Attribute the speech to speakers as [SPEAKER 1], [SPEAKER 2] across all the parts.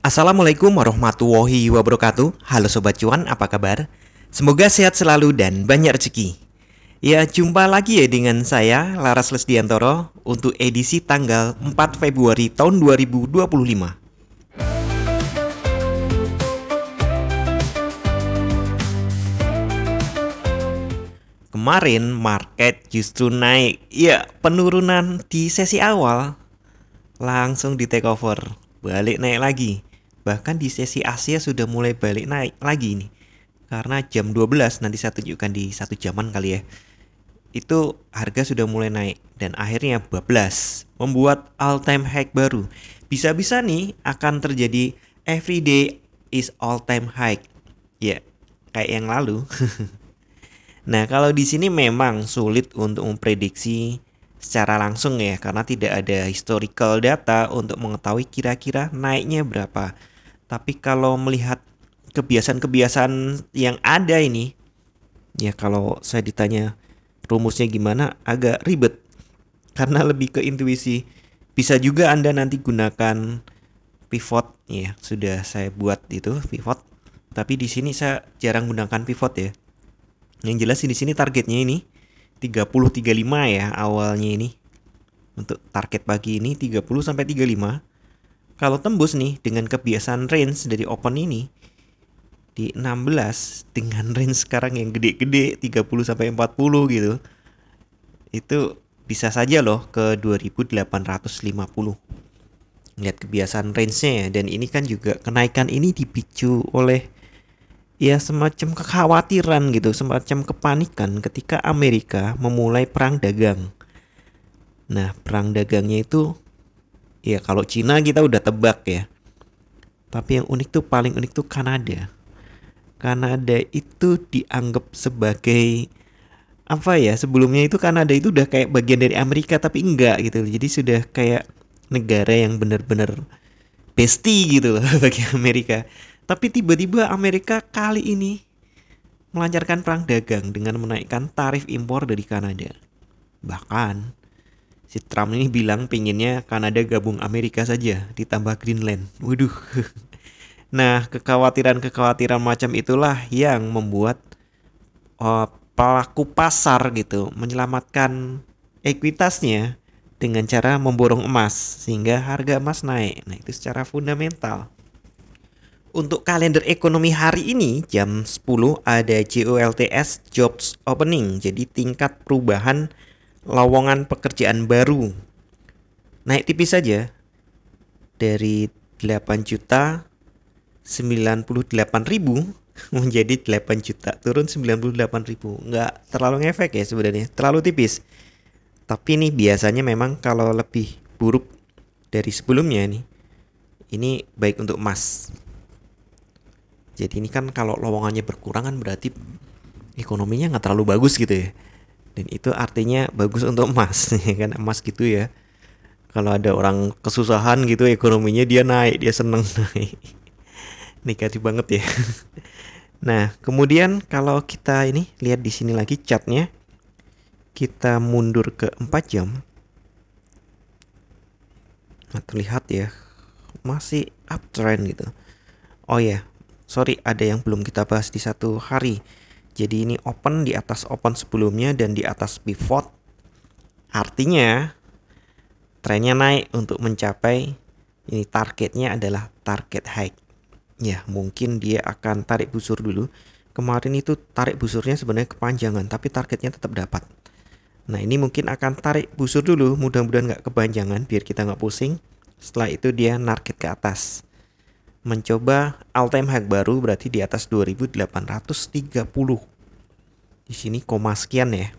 [SPEAKER 1] Assalamualaikum warahmatullahi wabarakatuh. Halo Sobat Cuan, apa kabar? Semoga sehat selalu dan banyak rezeki. Ya, jumpa lagi ya dengan saya, Laras Lesdiantoro, untuk edisi tanggal 4 Februari tahun 2025. Kemarin market justru naik. Ya, penurunan di sesi awal langsung di take over, balik naik lagi. Bahkan di sesi Asia sudah mulai balik naik lagi nih. Karena jam 12 nanti saya tunjukkan di satu jaman kali ya. Itu harga sudah mulai naik dan akhirnya bablas, membuat all time high baru. Bisa-bisa nih akan terjadi everyday is all time high. Ya, kayak yang lalu. Nah, kalau di sini memang sulit untuk memprediksi secara langsung ya, karena tidak ada historical data untuk mengetahui kira-kira naiknya berapa. Tapi kalau melihat kebiasaan-kebiasaan yang ada ini, ya kalau saya ditanya rumusnya gimana, agak ribet karena lebih ke intuisi. Bisa juga Anda nanti gunakan pivot, ya sudah saya buat itu pivot. Tapi di sini saya jarang gunakan pivot ya. Yang jelas di sini targetnya ini 30-35 ya awalnya ini. Untuk target pagi ini 30 sampai 35. Kalau tembus nih dengan kebiasaan range dari open ini di 16 dengan range sekarang yang gede-gede 30 sampai 40 gitu. Itu bisa saja loh ke 2850. Lihat kebiasaan range-nya ya, dan ini kan juga kenaikan ini dipicu oleh ya semacam kekhawatiran gitu, semacam kepanikan ketika Amerika memulai perang dagang. Nah, perang dagangnya itu ya kalau Cina kita udah tebak ya. Tapi yang unik tuh paling unik tuh Kanada. Kanada itu dianggap sebagai apa ya, sebelumnya itu Kanada itu udah kayak bagian dari Amerika tapi enggak gitu. Jadi sudah kayak negara yang benar-benar bestie gitu loh bagi Amerika. Tapi tiba-tiba Amerika kali ini melancarkan perang dagang dengan menaikkan tarif impor dari Kanada. Bahkan si Trump ini bilang pengennya Kanada gabung Amerika saja ditambah Greenland. Waduh. Nah, kekhawatiran-kekhawatiran macam itulah yang membuat pelaku pasar gitu menyelamatkan ekuitasnya dengan cara memborong emas sehingga harga emas naik. Nah, itu secara fundamental. Untuk kalender ekonomi hari ini jam 10 ada JOLTS Jobs Opening. Jadi tingkat perubahan lowongan pekerjaan baru naik tipis saja dari 8 juta 98.000 menjadi 8 juta, turun 98.000. Nggak terlalu ngefek ya sebenarnya, terlalu tipis. Tapi ini biasanya memang kalau lebih buruk dari sebelumnya nih, ini baik untuk emas. Jadi ini kan kalau lowongannya berkurang kan berarti ekonominya nggak terlalu bagus gitu ya. Dan itu artinya bagus untuk emas, ya kan, emas gitu ya. Kalau ada orang kesusahan gitu ekonominya dia naik, dia seneng naik. Negatif banget ya. Nah, kemudian kalau kita ini lihat di sini lagi chartnya, kita mundur ke 4 jam. Nah, terlihat ya masih uptrend gitu. Oh ya, sorry ada yang belum kita bahas di satu hari. Jadi ini open di atas open sebelumnya dan di atas pivot. Artinya trennya naik untuk mencapai ini, targetnya adalah target high. Ya, mungkin dia akan tarik busur dulu. Kemarin itu tarik busurnya sebenarnya kepanjangan, tapi targetnya tetap dapat. Nah, ini mungkin akan tarik busur dulu, mudah-mudahan nggak kepanjangan, biar kita nggak pusing. Setelah itu dia narget ke atas. Mencoba all time high baru berarti di atas 2830. Di sini koma sekian ya.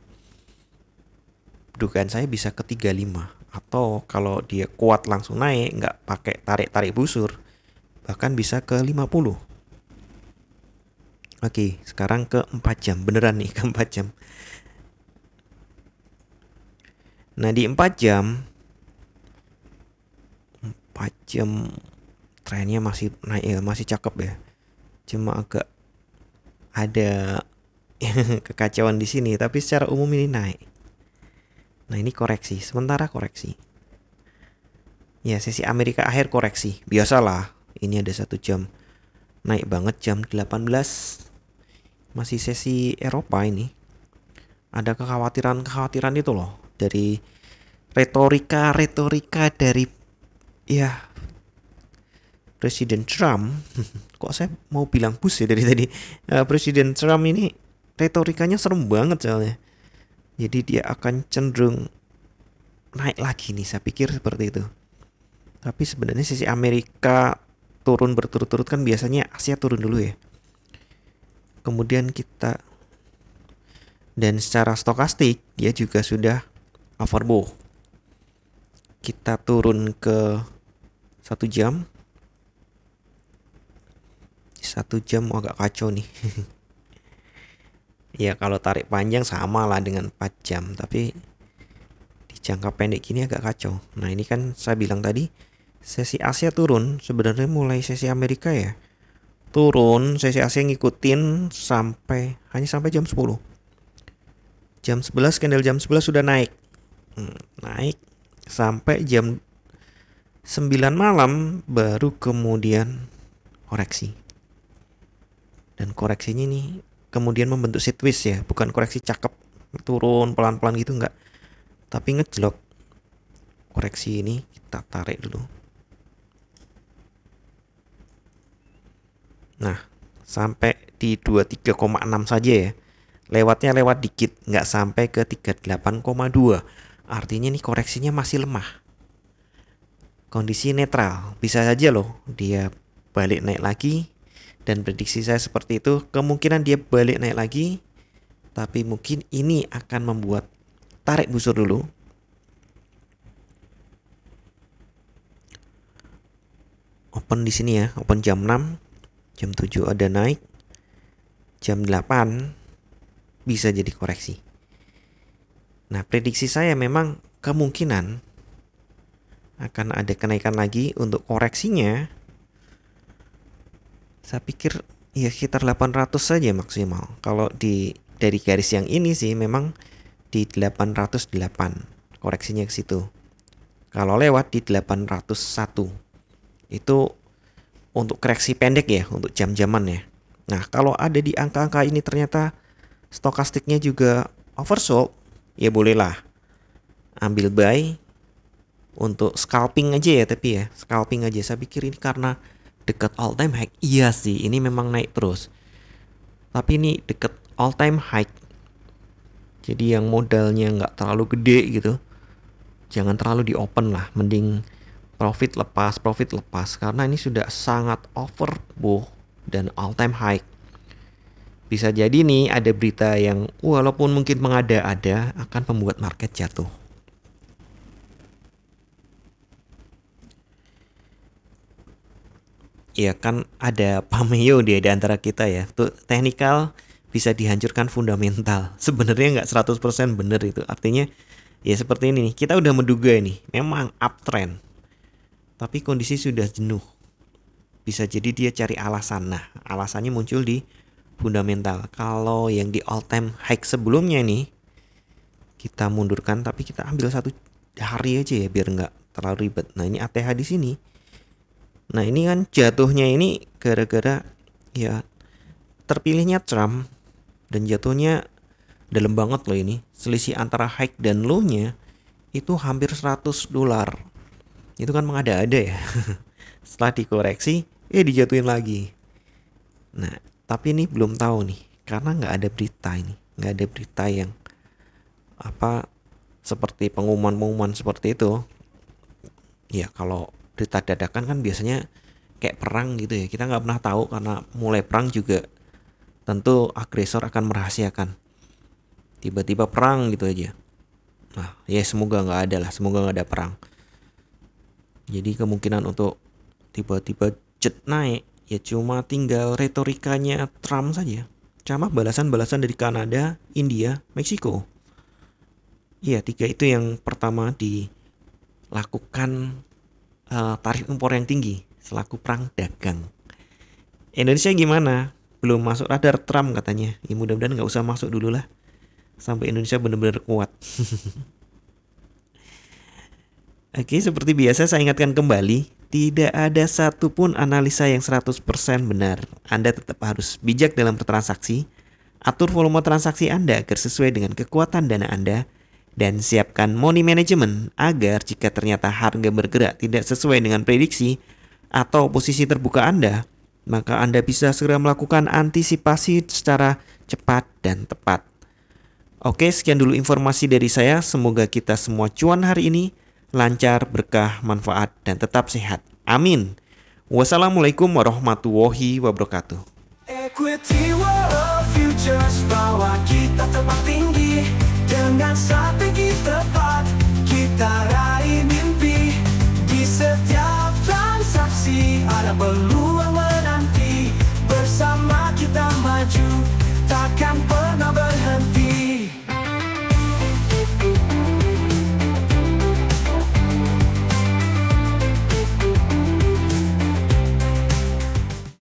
[SPEAKER 1] Dugaan saya bisa ke 35. Atau kalau dia kuat langsung naik, nggak pakai tarik-tarik busur, bahkan bisa ke 50. Oke, sekarang ke 4 jam. Beneran nih ke 4 jam. Nah, di 4 jam trennya masih naik ya, masih cakep ya. Cuma agak ada kekacauan di sini, tapi secara umum ini naik. Nah, ini koreksi, sementara koreksi. Ya, sesi Amerika akhir koreksi. Biasalah, Ini ada 1 jam naik banget jam 18. Masih sesi Eropa ini. Ada kekhawatiran itu loh dari retorika dari ya Presiden Trump. Kok saya mau bilang Bush ya dari tadi. Presiden Trump ini retorikanya serem banget soalnya. Jadi dia akan cenderung naik lagi nih, saya pikir seperti itu. Tapi sebenarnya sisi Amerika turun berturut-turut kan biasanya Asia turun dulu ya. Kemudian kita, dan secara stokastik dia juga sudah overbought. Kita turun ke 1 jam. 1 jam agak kacau nih. Ya kalau tarik panjang sama lah dengan 4 jam, tapi di jangka pendek gini agak kacau. Nah ini kan saya bilang tadi sesi Asia turun, sebenarnya mulai sesi Amerika ya turun, sesi Asia ngikutin hanya sampai jam 10. Jam 11, candle jam 11 sudah naik. Naik sampai jam 9 malam baru kemudian koreksi. Dan koreksinya nih kemudian membentuk sideways ya, bukan koreksi cakep turun pelan-pelan gitu enggak. Tapi ngejlok. Koreksi ini kita tarik dulu. Nah, sampai di 23,6 saja ya. Lewatnya lewat dikit, nggak sampai ke 38,2. Artinya nih koreksinya masih lemah. Kondisi netral, bisa saja loh dia balik naik lagi. Dan prediksi saya seperti itu, kemungkinan dia balik naik lagi. Tapi mungkin ini akan membuat tarik busur dulu. Open di sini ya, open jam 6, jam 7 ada naik, jam 8 bisa jadi koreksi. Nah, prediksi saya memang kemungkinan akan ada kenaikan lagi. Untuk koreksinya saya pikir ya sekitar 800 saja maksimal. Kalau dari garis yang ini sih memang di 808 koreksinya ke situ. Kalau lewat di 801 itu untuk koreksi pendek ya, untuk jam-jaman ya. Nah, kalau ada di angka-angka ini ternyata stokastiknya juga oversold, ya bolehlah ambil buy untuk scalping aja ya, tapi ya scalping aja. Saya pikir ini karena dekat all time high. Iya sih, ini memang naik terus. Tapi ini dekat all time high. Jadi yang modalnya nggak terlalu gede gitu, jangan terlalu di open lah. Mending profit lepas karena ini sudah sangat overbought dan all time high. Bisa jadi nih ada berita yang walaupun mungkin mengada-ada akan membuat market jatuh. Ya kan ada pameo dia di antara kita ya. Tuh teknikal bisa dihancurkan fundamental. Sebenarnya nggak 100% bener itu. Artinya ya seperti ini nih. Kita udah menduga ini memang uptrend. Tapi kondisi sudah jenuh. Bisa jadi dia cari alasan. Nah, alasannya muncul di fundamental. Kalau yang di all time high sebelumnya nih kita mundurkan, tapi kita ambil 1 hari aja ya biar nggak terlalu ribet. Nah ini ATH di sini. Nah ini kan jatuhnya ini gara-gara ya terpilihnya Trump, dan jatuhnya dalam banget loh ini. Selisih antara high dan low-nya itu hampir $100. Itu kan mengada-ada ya. Setelah dikoreksi, dijatuhin lagi. Nah, tapi ini belum tahu nih, karena nggak ada berita ini, nggak ada berita yang apa seperti pengumuman seperti itu. Ya kalau berita dadakan kan biasanya kayak perang gitu ya, kita nggak pernah tahu karena mulai perang juga tentu agresor akan merahasiakan. Tiba-tiba perang gitu aja. Nah ya semoga nggak ada lah, semoga nggak ada perang. Jadi kemungkinan untuk tiba-tiba jet naik ya cuma tinggal retorikanya Trump saja, sama balasan-balasan dari Kanada, India, Meksiko. Iya, 3 itu yang pertama dilakukan tarif impor yang tinggi selaku perang dagang. Indonesia gimana? Belum masuk radar Trump katanya. Ya mudah-mudahan nggak usah masuk dulu lah, sampai Indonesia benar-benar kuat. Oke, seperti biasa saya ingatkan kembali, Tidak ada satupun analisa yang 100% benar. Anda tetap harus bijak dalam bertransaksi, atur volume transaksi Anda agar sesuai dengan kekuatan dana Anda, dan siapkan money management agar jika ternyata harga bergerak tidak sesuai dengan prediksi atau posisi terbuka Anda, maka Anda bisa segera melakukan antisipasi secara cepat dan tepat. Oke, sekian dulu informasi dari saya. Semoga kita semua cuan hari ini lancar, berkah, manfaat, dan tetap sehat. Amin. Wassalamualaikum warahmatullahi wabarakatuh.
[SPEAKER 2] Equity World Futures bawa kita terbang tinggi.